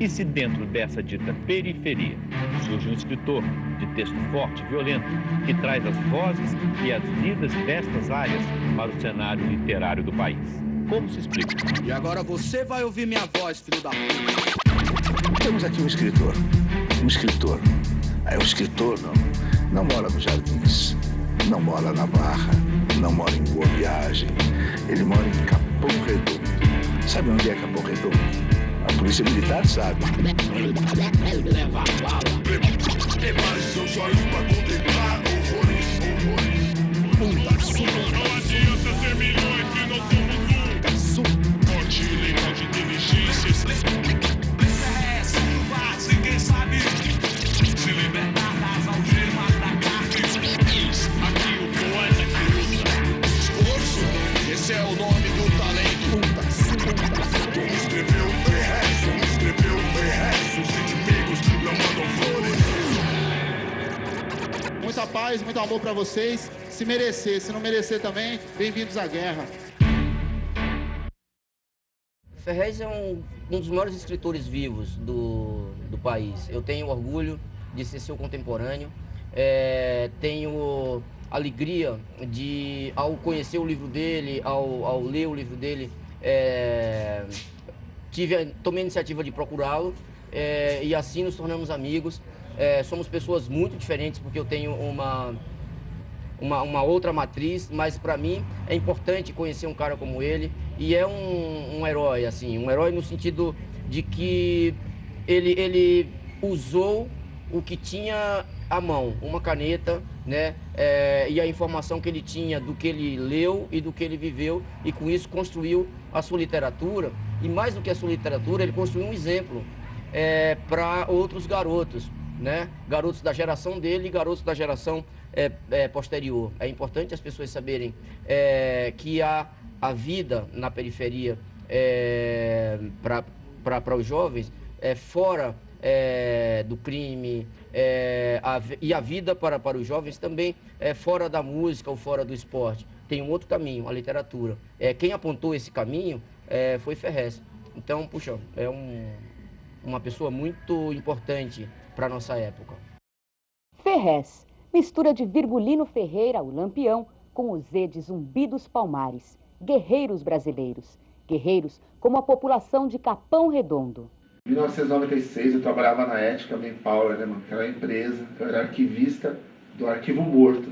E se dentro dessa dita periferia surge um escritor de texto forte e violento que traz as vozes e as vidas destas áreas para o cenário literário do país? Como se explica? E agora você vai ouvir minha voz, filho da puta. Temos aqui um escritor. Um escritor. O escritor não mora nos Jardins, não mora na Barra, não mora em Boa Viagem. Ele mora em Capão Redondo. Sabe onde é Capão Redondo? A polícia militar sabe. Leva a bala. Prepare seus olhos pra contemplar horrores. Não adianta ter milhões se não somos um. Forte legal de inteligência. Ninguém sabe. Se libertar das algemas da carne. Aqui o poeta que usa. Esforço, esse é o nome do talento. Como escreveu os inimigos não mandam flores. Muita paz, muito amor pra vocês. Se merecer, se não merecer também, bem-vindos à guerra. Ferrez é um dos maiores escritores vivos do país. Eu tenho orgulho de ser seu contemporâneo. Tenho alegria de, ao conhecer o livro dele, ao ler o livro dele, tomei a iniciativa de procurá-lo e assim nos tornamos amigos. Somos pessoas muito diferentes porque eu tenho uma outra matriz, mas para mim é importante conhecer um cara como ele e é um herói, assim, um herói no sentido de que ele usou o que tinha à mão, uma caneta, né, e a informação que ele tinha do que ele leu e do que ele viveu, e com isso construiu a sua literatura, e mais do que a sua literatura, ele construiu um exemplo para outros garotos, né, garotos da geração dele e garotos da geração posterior. É importante as pessoas saberem que a vida na periferia para os jovens fora do crime, e a vida para os jovens também fora da música ou fora do esporte. Tem um outro caminho, a literatura. Quem apontou esse caminho foi Ferrez. Então, puxa, é uma pessoa muito importante para a nossa época. Ferrez, mistura de Virgulino Ferreira, o Lampião, com o Z de Zumbi dos Palmares. Guerreiros brasileiros. Guerreiros como a população de Capão Redondo. Em 1996 eu trabalhava na Ética Manpower, né, mano? Que era uma empresa, eu era arquivista do Arquivo Morto,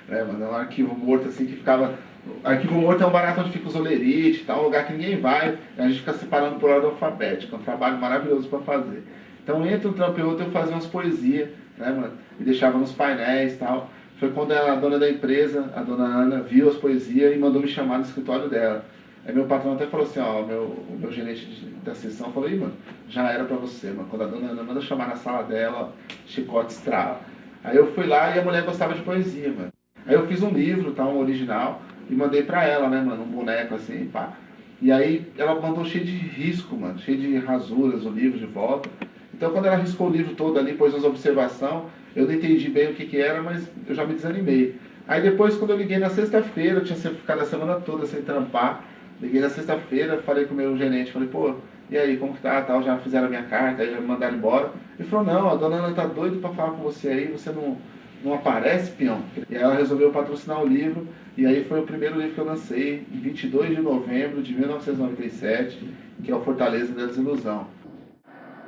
né, mano? É um arquivo morto assim que ficava... Arquivo Morto é um barato onde fica os olerites e tal, um lugar que ninguém vai, e a gente fica separando por ordem alfabética, é um trabalho maravilhoso para fazer. Então entre um trampo e outro eu fazia umas poesias, né, mano? E deixava nos painéis e tal. Foi quando a dona da empresa, a dona Ana, viu as poesias e mandou me chamar no escritório dela. Aí meu patrão até falou assim, ó, o meu gerente da sessão falou, ih, mano, já era pra você, mano. Quando a dona Ana manda chamar na sala dela, ó, chicote estrala. Aí eu fui lá e a mulher gostava de poesia, mano. Aí eu fiz um livro, tá, um original, e mandei pra ela, né, mano, um boneco assim, pá. E aí ela mandou cheio de risco, mano, cheio de rasuras o livro de volta. Então quando ela riscou o livro todo ali, pôs as observações, eu não entendi bem o que era, mas eu já me desanimei. Aí depois, quando eu liguei na sexta-feira, eu tinha ficado a semana toda sem trampar. Liguei na sexta-feira, falei com o meu gerente, falei, pô, e aí, como que tá, tal, já fizeram a minha carta, aí já me mandaram embora. Ele falou, não, a dona Ana tá doida pra falar com você aí, você não aparece, peão? E aí ela resolveu patrocinar o livro, e aí foi o primeiro livro que eu lancei, em 22 de novembro de 1997, que é o Fortaleza da Desilusão.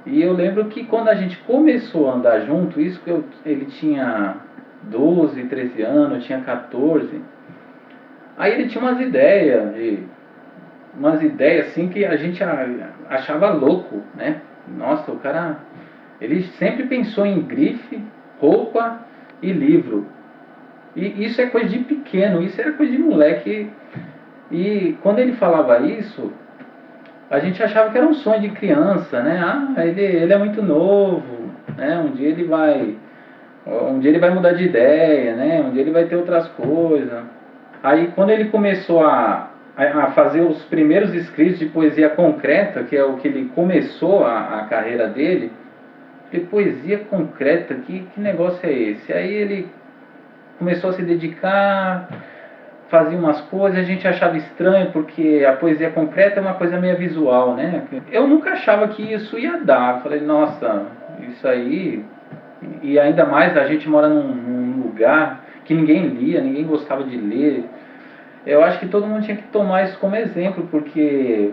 E eu lembro que quando a gente começou a andar junto, isso que ele tinha 12, 13 anos, eu tinha 14, aí ele tinha umas ideias assim que a gente achava louco, né? Nossa, o cara, ele sempre pensou em grife, roupa e livro. E isso é coisa de pequeno, isso era coisa de moleque. E quando ele falava isso, a gente achava que era um sonho de criança, né? Ah, ele é muito novo, né? Um dia ele vai mudar de ideia, né? Um dia ele vai ter outras coisas. Aí quando ele começou a fazer os primeiros escritos de poesia concreta, que é o que ele começou a carreira dele, de poesia concreta, que negócio é esse? Aí ele começou a se dedicar, fazia umas coisas, a gente achava estranho, porque a poesia concreta é uma coisa meio visual, né? Eu nunca achava que isso ia dar. Eu falei, nossa, isso aí... E ainda mais, a gente mora num lugar que ninguém lia, ninguém gostava de ler. Eu acho que todo mundo tinha que tomar isso como exemplo, porque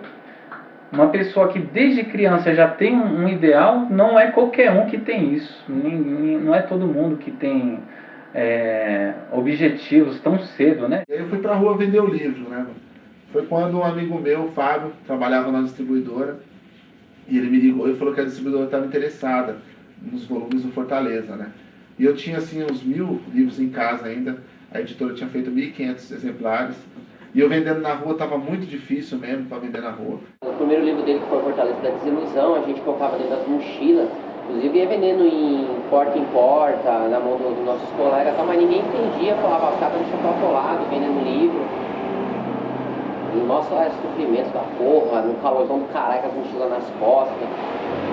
uma pessoa que desde criança já tem um ideal, não é qualquer um que tem isso. Não é todo mundo que tem objetivos tão cedo, né? E aí eu fui pra rua vender o livro, né? Foi quando um amigo meu, o Fábio, trabalhava na distribuidora, e ele me ligou e falou que a distribuidora estava interessada nos volumes do Fortaleza, né? E eu tinha, assim, uns 1000 livros em casa ainda, a editora tinha feito 1500 exemplares, e eu vendendo na rua estava muito difícil mesmo para vender na rua. O primeiro livro dele, que foi Fortaleza da Desilusão, a gente colocava dentro das mochilas, inclusive ia vendendo em porta, na mão dos nossos colegas, mas ninguém entendia, falava, os caras deixam colado, vendendo livro. E nossa, era sofrimento da porra, no calorzão do caralho, com as mochilas nas costas.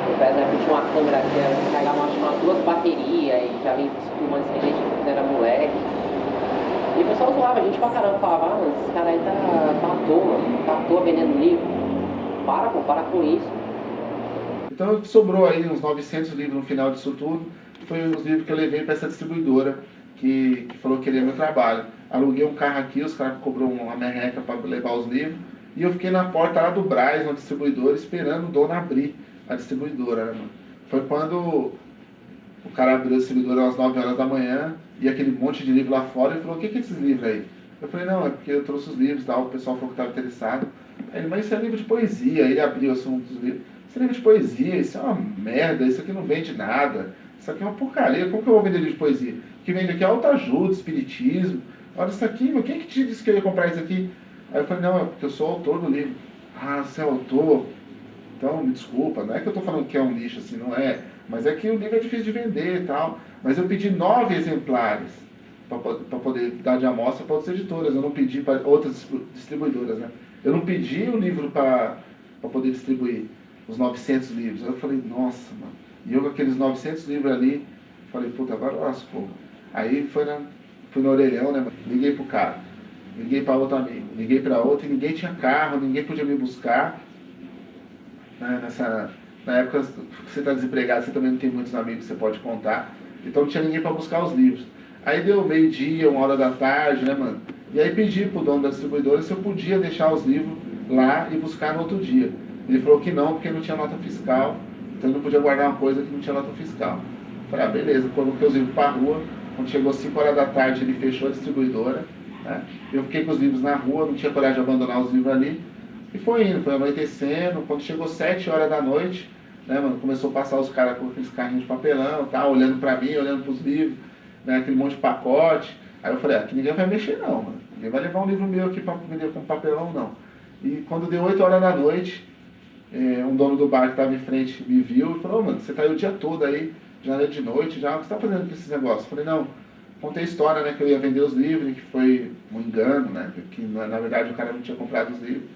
O Pés tinha uma câmera que carregava umas 2 baterias e já vinha filmando esse gente quando era moleque. E o pessoal zoava a gente pra caramba, falava, mano, esse cara aí tá à toa vendendo livro. Para com isso. Então sobrou aí uns 900 livros no final disso tudo, foi os livros que eu levei para essa distribuidora, que falou que queria meu trabalho. Aluguei um carro aqui, os caras cobrou uma merreca para levar os livros, e eu fiquei na porta lá do Brás, na distribuidora, esperando o dono abrir a distribuidora, né, mano? Foi quando o cara abriu a distribuidora às 9 horas da manhã, e aquele monte de livro lá fora, e falou, o que é esses livros aí? Eu falei, não, é porque eu trouxe os livros, tal, o pessoal falou que estava interessado. Aí ele, mas isso é livro de poesia. Aí ele abriu assim, um dos livros. Isso é livro de poesia, isso é uma merda, isso aqui não vende nada. Isso aqui é uma porcaria, como que eu vou vender livro de poesia? O que vende aqui é autoajuda, espiritismo. Olha isso aqui, mas quem que te disse que eu ia comprar isso aqui? Aí eu falei, não, é porque eu sou autor do livro. Ah, você é autor? Então, me desculpa, não é que eu estou falando que é um lixo, assim, não é. Mas é que o livro é difícil de vender e tal. Mas eu pedi 9 exemplares para poder dar de amostra para outras editoras. Eu não pedi para outras distribuidoras, né? Eu não pedi o livro para poder distribuir os 900 livros. Aí eu falei, nossa, mano. E eu com aqueles 900 livros ali, falei, puta, agora lascou. Aí fui no orelhão, né, mano? Liguei pro cara, liguei para outro amigo, liguei para outro, e ninguém tinha carro, ninguém podia me buscar. Né, na época que você está desempregado, você também não tem muitos amigos que você pode contar. Então não tinha ninguém para buscar os livros. Aí deu meio-dia, 1h da tarde, né, mano? E aí pedi pro dono da distribuidora se eu podia deixar os livros lá e buscar no outro dia. Ele falou que não, porque não tinha nota fiscal, então ele não podia guardar uma coisa que não tinha nota fiscal. Eu falei, ah, beleza, coloquei os livros pra rua, quando chegou 5h da tarde ele fechou a distribuidora, né? Eu fiquei com os livros na rua, não tinha coragem de abandonar os livros ali, e foi indo, foi anoitecendo. Quando chegou 7h da noite, né, mano, começou a passar os caras com aqueles carrinhos de papelão, tá, olhando pra mim, olhando pros livros, né, aquele monte de pacote. Aí eu falei, aqui ninguém vai mexer não, mano. Ninguém vai levar um livro meu aqui pra vender com papelão, não. E quando deu 8h da noite, um dono do bar que estava em frente me viu e falou, mano, você tá aí o dia todo aí, já é de noite, já, o que você tá fazendo com esses negócios? Eu falei, não, contei a história, né, que eu ia vender os livros, que foi um engano, né, que na verdade o cara não tinha comprado os livros.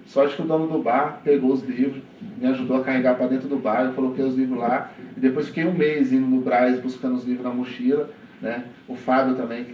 Sorte que o dono do bar pegou os livros, me ajudou a carregar para dentro do bar, eu coloquei os livros lá, e depois fiquei um mês indo no Brás buscando os livros na mochila, né, o Fábio também,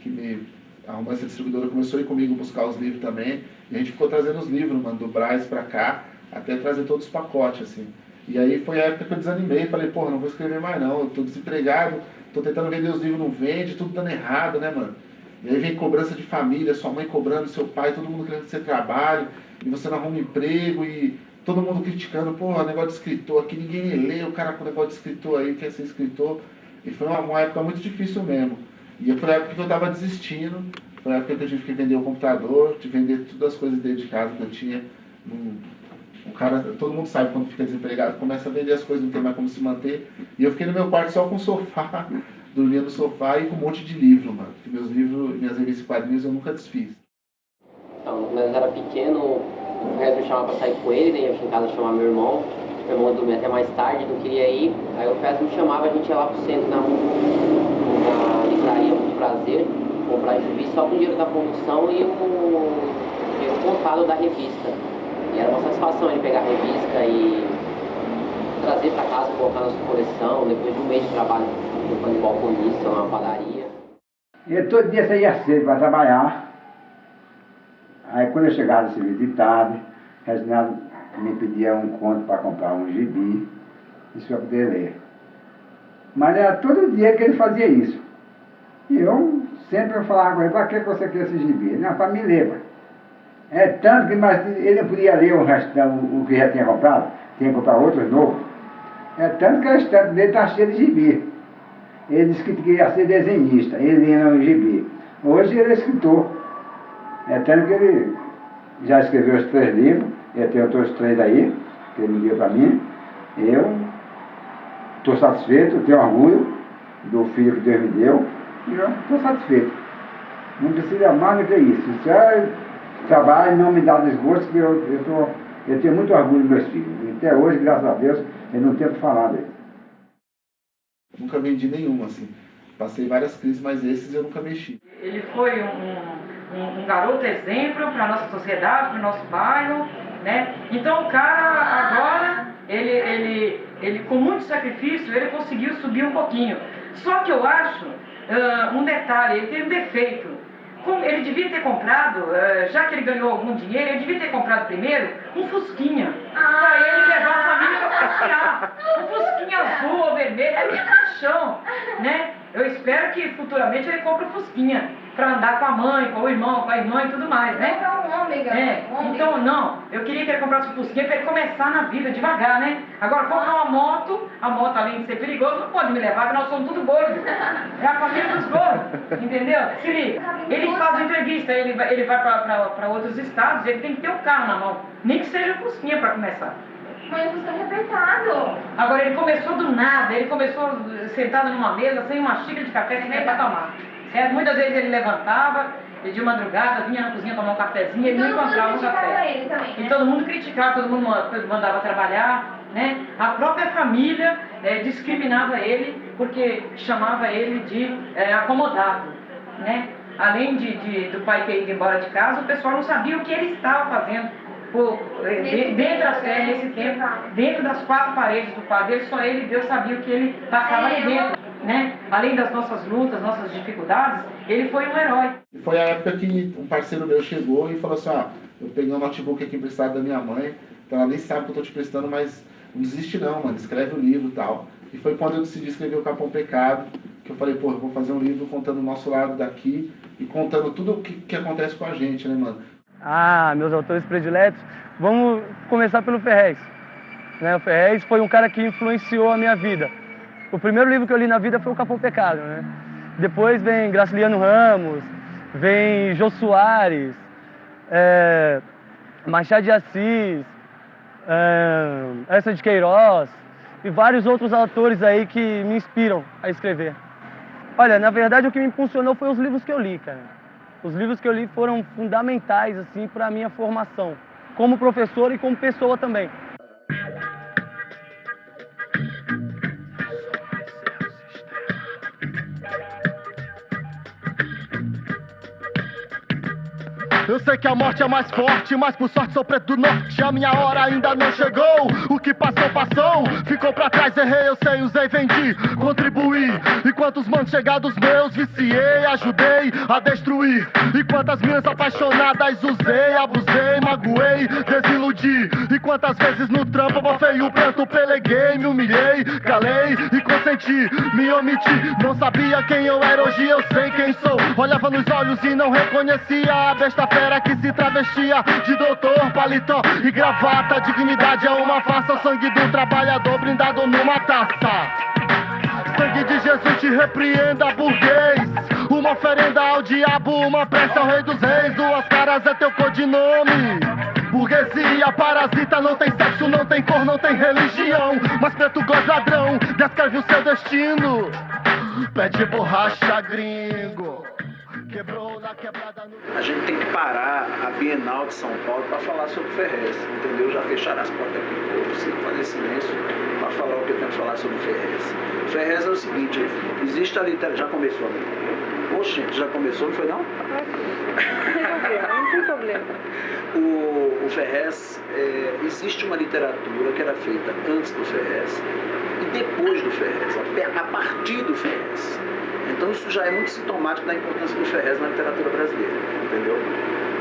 que me arrumou essa distribuidora, começou a ir comigo buscar os livros também, e a gente ficou trazendo os livros, mano, do Brás pra cá, até trazer todos os pacotes, assim. E aí foi a época que eu desanimei, falei, porra, não vou escrever mais não, eu tô desempregado, tô tentando vender os livros, não vende, tudo dando errado, né, mano? E aí vem cobrança de família, sua mãe cobrando, seu pai, todo mundo querendo que você trabalhe, e você não arruma emprego, e todo mundo criticando, porra, negócio de escritor, aqui ninguém lê, o cara com negócio de escritor aí, quer ser escritor. E foi uma época muito difícil mesmo. E foi a época que eu tava desistindo, foi a época que eu tive que vender o computador, de vender todas as coisas dentro de casa que eu tinha. O cara, todo mundo sabe quando fica desempregado, começa a vender as coisas, não tem mais como se manter. E eu fiquei no meu quarto só com o sofá, dormia no sofá e com um monte de livro, mano. Porque meus livros, minhas revistas e quadrinhos eu nunca desfiz. Então, quando eu era pequeno, o resto me chamava pra sair com ele, né? Eu tinha em casa chamar meu irmão. Meu irmão dormia até mais tarde, não queria ir. Aí o Fez me chamava, a gente ia lá pro centro, na livraria Muito Prazer, comprar gibi só com o dinheiro da produção e o contato da revista. E era uma satisfação ele pegar a revista e trazer para casa, colocar na sua coleção, depois de um mês de trabalho de balconista, uma padaria. E todo dia saía cedo para trabalhar. Aí quando eu chegava no serviço de tarde, o Reginaldo me pedia um conto para comprar um gibi, isso para poder ler. Mas era todo dia que ele fazia isso. E eu sempre falava com ele, para que você quer esse gibi? Não, para me ler, pai. É tanto que mas ele não podia ler o resto, o que já tinha comprado, tinha que comprar outros novos. É tanto que a estante dele está cheia de gibi. Ele disse que queria ser desenhista, ele ia no gibi. Hoje ele é escritor. É tanto que ele já escreveu os 3 livros, ele tem outros 3 aí, que ele me deu para mim. Eu estou satisfeito, tenho orgulho do filho que Deus me deu, e eu estou satisfeito. Não precisa mais do que isso. Isso é trabalho, não me dá desgosto, que eu tenho muito orgulho dos meus filhos. E até hoje, graças a Deus, eu não tenho que falar dele. Nunca vendi nenhuma, assim. Passei várias crises, mas esses eu nunca mexi. Ele foi um garoto exemplo para a nossa sociedade, para o nosso bairro, né? Então o cara agora, ele com muito sacrifício, ele conseguiu subir um pouquinho. Só que eu acho, um detalhe, ele tem um defeito. Ele devia ter comprado, já que ele ganhou algum dinheiro, ele devia ter comprado primeiro um Fusquinha. Pra ele levar a família pra passear. Um Fusquinha azul ou vermelho, é minha paixão, né? Eu espero que futuramente ele compre um Fusquinha pra andar com a mãe, com o irmão, com a irmã e tudo mais, né? Então, não, eu queria que ele comprasse um Fusquinha pra ele começar na vida, devagar, né? Agora, comprar uma moto, a moto além de ser perigosa, não pode me levar, porque nós somos tudo gordos. É a família dos gordos, entendeu? Se liga, ele faz entrevista, ele vai pra outros estados, ele tem que ter um carro na mão, nem que seja um Fusquinha pra começar. Mas você é arrebentado. Agora, ele começou do nada, ele começou sentado numa mesa, sem uma xícara de café, sem nada pra tomar. Certo? Muitas vezes ele levantava, de madrugada, vinha na cozinha tomar um cafezinho, ele não encontrava um café. Ele também, né? E todo mundo criticava, todo mundo mandava trabalhar, né? A própria família discriminava ele, porque chamava ele de acomodado, né? Além do pai ter ido embora de casa, o pessoal não sabia o que ele estava fazendo. Nesse tempo, dentro das 4 paredes do quarto dele, só ele e Deus sabia o que ele passava ali dentro, né? Além das nossas lutas, nossas dificuldades, ele foi um herói. Foi a época que um parceiro meu chegou e falou assim, eu peguei um notebook aqui emprestado da minha mãe, então ela nem sabe que eu tô te prestando, mas não desiste não, mano, escreve o livro e tal. E foi quando eu decidi escrever o Capão Pecado, que eu falei, eu vou fazer um livro contando o nosso lado daqui e contando tudo o que acontece com a gente, né, mano? Meus autores prediletos, vamos começar pelo Ferrez. O Ferrez foi um cara que influenciou a minha vida. O primeiro livro que eu li na vida foi o Capão Pecado, né? Depois vem Graciliano Ramos, vem Jô Soares, Machado de Assis, Essa de Queiroz e vários outros autores aí que me inspiram a escrever. Olha, na verdade o que me impulsionou foi os livros que eu li, cara. Os livros que eu li foram fundamentais, assim, para a minha formação, como professor e como pessoa também. Eu sei que a morte é mais forte, mas por sorte sou preto do norte. A minha hora ainda não chegou, o que passou, passou. Ficou pra trás, errei, eu sei, usei, vendi, contribuí. E quantos manos chegados meus viciei, ajudei a destruir. E quantas minas apaixonadas usei, abusei, magoei, desiludi. E quantas vezes no trampo abafei o pranto, peleguei, me humilhei, calei e consenti, me omiti. Não sabia quem eu era, hoje eu sei quem sou. Olhava nos olhos e não reconhecia a besta fera que se travestia de doutor, paletó e gravata. Dignidade é uma farsa, o sangue do trabalhador brindado numa taça. Sangue de Jesus te repreenda, burguês. Uma oferenda ao diabo, uma prece ao rei dos reis. 2 caras é teu codinome. Burguesia parasita, não tem sexo, não tem cor, não tem religião. Mas preto goz ladrão, descreve o seu destino. Pede borracha, gringo. quebrou na quebrada no... A gente tem que parar a Bienal de São Paulo para falar sobre o Ferrez, entendeu? Já fecharam as portas aqui, eu preciso fazer silêncio para falar o que eu tenho que falar sobre o Ferrez. O Ferrez é o seguinte, existe a literatura... Já começou, né? Poxa, gente, já começou, não foi não? Não tem problema. O Ferrez, existe uma literatura que era feita antes do Ferrez e depois do Ferrez, a partir do Ferrez. Então isso já é muito sintomático da importância do Ferrez na literatura brasileira, entendeu?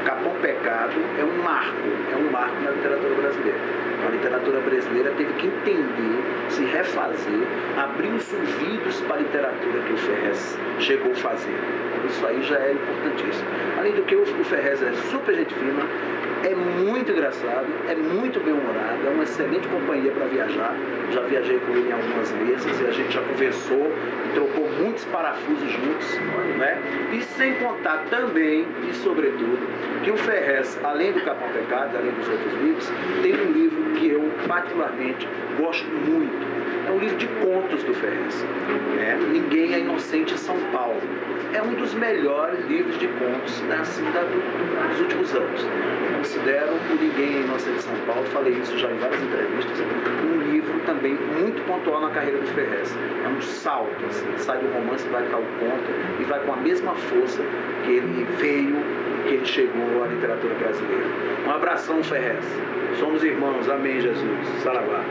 Capão Pecado é um marco na literatura brasileira. A literatura brasileira teve que entender, se refazer, abrir os ouvidos para a literatura que o Ferrez chegou a fazer. Isso aí já é importantíssimo. Além do que, o Ferrez é super gente fina, é muito engraçado, é muito bem-humorado, é uma excelente companhia para viajar. Já viajei com ele em algumas mesas e a gente já conversou e trocou muitos parafusos juntos, né? E sem contar também, e sobretudo, que o Ferrez, além do Capão Pecado, além dos outros livros, tem um livro que eu particularmente gosto muito. É um livro de contos do Ferrez. Ninguém é Inocente em São Paulo. É um dos melhores livros de contos dos últimos anos. Eu considero o Ninguém é Inocente em São Paulo, falei isso já em várias entrevistas, um livro também muito pontual na carreira do Ferrez. É um salto, assim, sai do romance, vai para o conto e vai com a mesma força que ele veio, que ele chegou à literatura brasileira. Um abração, Ferrez. Somos irmãos. Amém, Jesus. Saravá.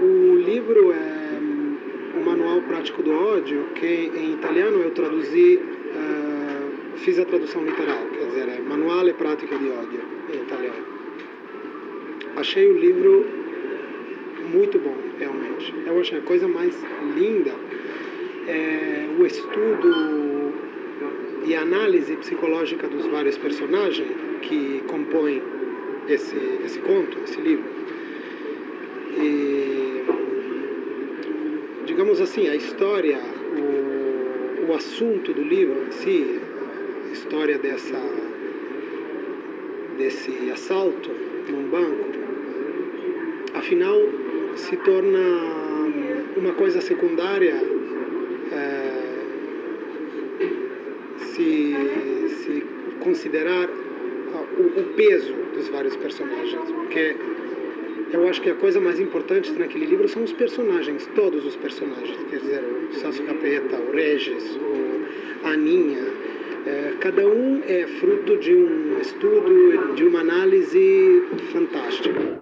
O livro é o Manual Prático do Ódio, que em italiano eu traduzi, fiz a tradução literal, quer dizer, é Manuale Pratico di Odio, em italiano. Achei o livro muito bom, realmente. Eu achei a coisa mais linda, o estudo e análise psicológica dos vários personagens que compõem esse conto, esse livro. E, digamos assim, a história, o assunto do livro em si, a história desse assalto num banco, afinal se torna uma coisa secundária se considerar o peso dos vários personagens, porque eu acho que a coisa mais importante naquele livro são os personagens, todos os personagens, quer dizer, o Sasso Capeta, o Regis, a Aninha, cada um é fruto de um estudo, de uma análise fantástica.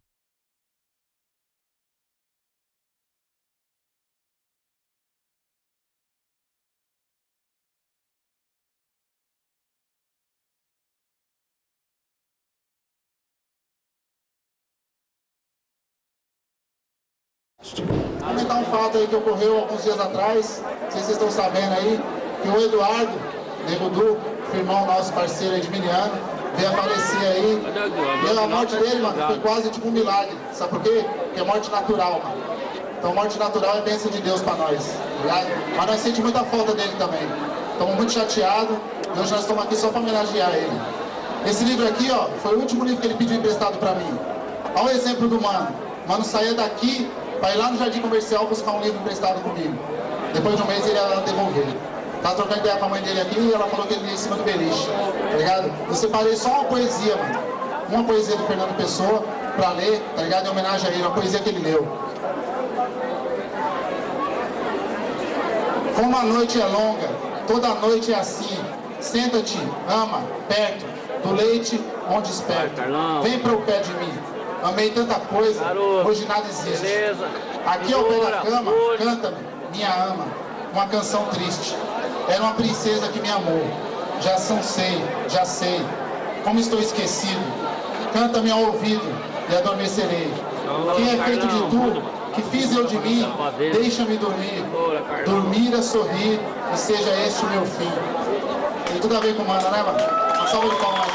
Vou comentar um fato aí que ocorreu alguns dias atrás, não sei se vocês estão sabendo aí, que o Eduardo, Nego Du, irmão nosso parceiro Edmiliano, veio a falecer aí. E a morte dele, mano, foi quase tipo um milagre. Sabe por quê? Porque é morte natural, mano. Então morte natural é bênção de Deus pra nós, tá? Mas nós sentimos muita falta dele também. Estamos muito chateados, e hoje nós estamos aqui só pra homenagear ele. Esse livro aqui, ó, foi o último livro que ele pediu emprestado pra mim. Olha o exemplo do mano. O mano saía daqui para ir lá no Jardim Comercial buscar um livro emprestado comigo. Depois de um mês ele ia devolver. Tava trocando ideia com a mãe dele aqui e ela falou que ele ia em cima do beliche, tá ligado? Eu separei só uma poesia, mano. Uma poesia do Fernando Pessoa pra ler, tá ligado? Em homenagem a ele, uma poesia que ele leu. Como a noite é longa, toda noite é assim. Senta-te, ama, perto, do leite onde esperto. Vem para o pé de mim. Amei tanta coisa, hoje nada existe. Beleza. Aqui ao pé da cama, canta-me, minha ama, uma canção triste. Era uma princesa que me amou. Já sei, como estou esquecido. Canta-me ao ouvido e adormecerei. Quem é feito de tu, que fiz eu de mim, deixa-me dormir. Dormir a sorrir e seja este o meu fim. Tem tudo a ver com o mano, né, mano? Uma salva de palmas.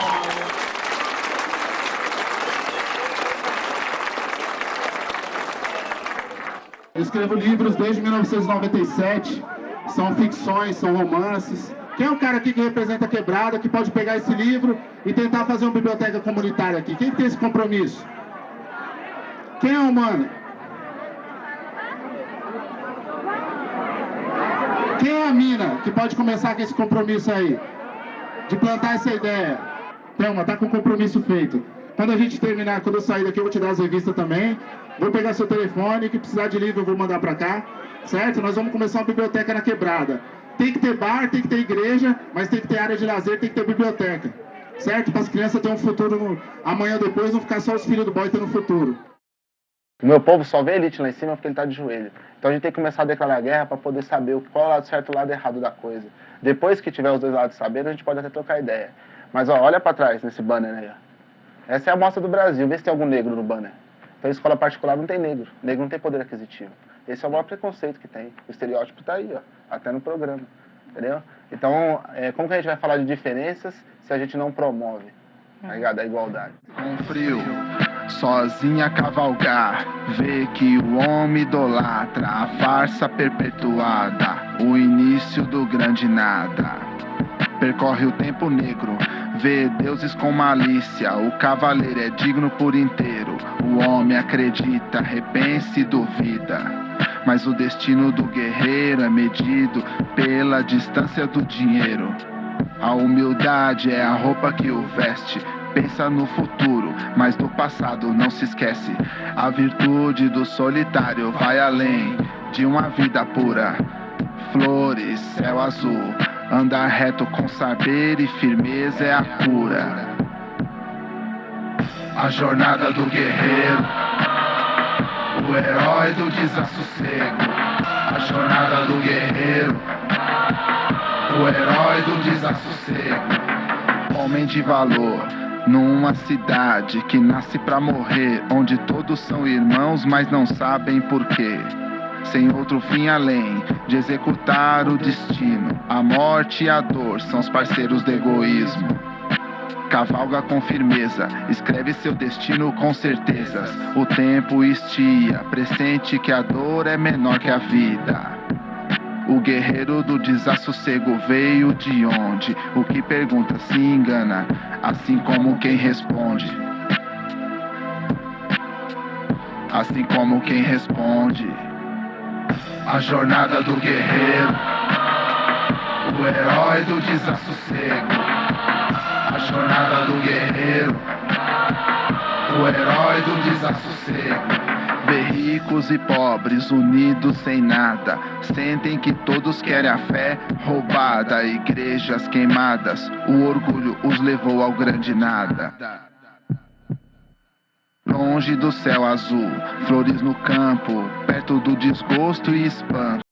Eu escrevo livros desde 1997, são ficções, são romances. Quem é o cara aqui que representa a Quebrada, que pode pegar esse livro e tentar fazer uma biblioteca comunitária aqui? Quem tem esse compromisso? Quem é o humano? Quem é a mina que pode começar com esse compromisso aí? De plantar essa ideia? Thelma, tá com o compromisso feito. Quando a gente terminar, quando eu sair daqui, eu vou te dar as revistas também. Vou pegar seu telefone, que precisar de livro eu vou mandar pra cá. Certo? Nós vamos começar uma biblioteca na Quebrada. Tem que ter bar, tem que ter igreja, mas tem que ter área de lazer, tem que ter biblioteca. Certo? Para as crianças terem um futuro amanhã ou depois, não ficar só os filhos do boy tendo futuro. O meu povo só vê elite lá em cima porque ele tá de joelho. Então a gente tem que começar a declarar guerra para poder saber qual é o lado certo e o lado errado da coisa. Depois que tiver os dois lados sabendo, a gente pode até trocar ideia. Mas ó, olha para trás nesse banner aí, ó. Essa é a amostra do Brasil, vê se tem algum negro no banner. Então a escola particular não tem negro. Negro não tem poder aquisitivo. Esse é o maior preconceito que tem. O estereótipo tá aí, ó. Até no programa. Entendeu? Então, como que a gente vai falar de diferenças se a gente não promove, tá ligado? A igualdade. Com frio, sozinha cavalgar, vê que o homem idolatra a farsa perpetuada, o início do grande nada. Percorre o tempo negro, vê deuses com malícia, o cavaleiro é digno por inteiro, o homem acredita, repensa e duvida. Mas o destino do guerreiro é medido pela distância do dinheiro. A humildade é a roupa que o veste. Pensa no futuro, mas do passado não se esquece. A virtude do solitário vai além de uma vida pura. Flores, céu azul, andar reto com saber e firmeza é a cura. A jornada do guerreiro, o herói do desassossego. A jornada do guerreiro, o herói do desassossego. Homem de valor, numa cidade que nasce pra morrer, onde todos são irmãos, mas não sabem porquê. Sem outro fim além de executar o destino, a morte e a dor são os parceiros do egoísmo. Cavalga com firmeza, escreve seu destino com certezas. O tempo estia, pressente que a dor é menor que a vida. O guerreiro do desassossego veio de onde? O que pergunta se engana, assim como quem responde. Assim como quem responde. A jornada do guerreiro, o herói do desassossego. A jornada do guerreiro, o herói do desassossego. Vê ricos e pobres unidos sem nada, sentem que todos querem a fé roubada. Igrejas queimadas, o orgulho os levou ao grande nada. Longe do céu azul, flores no campo, perto do desgosto e espanto.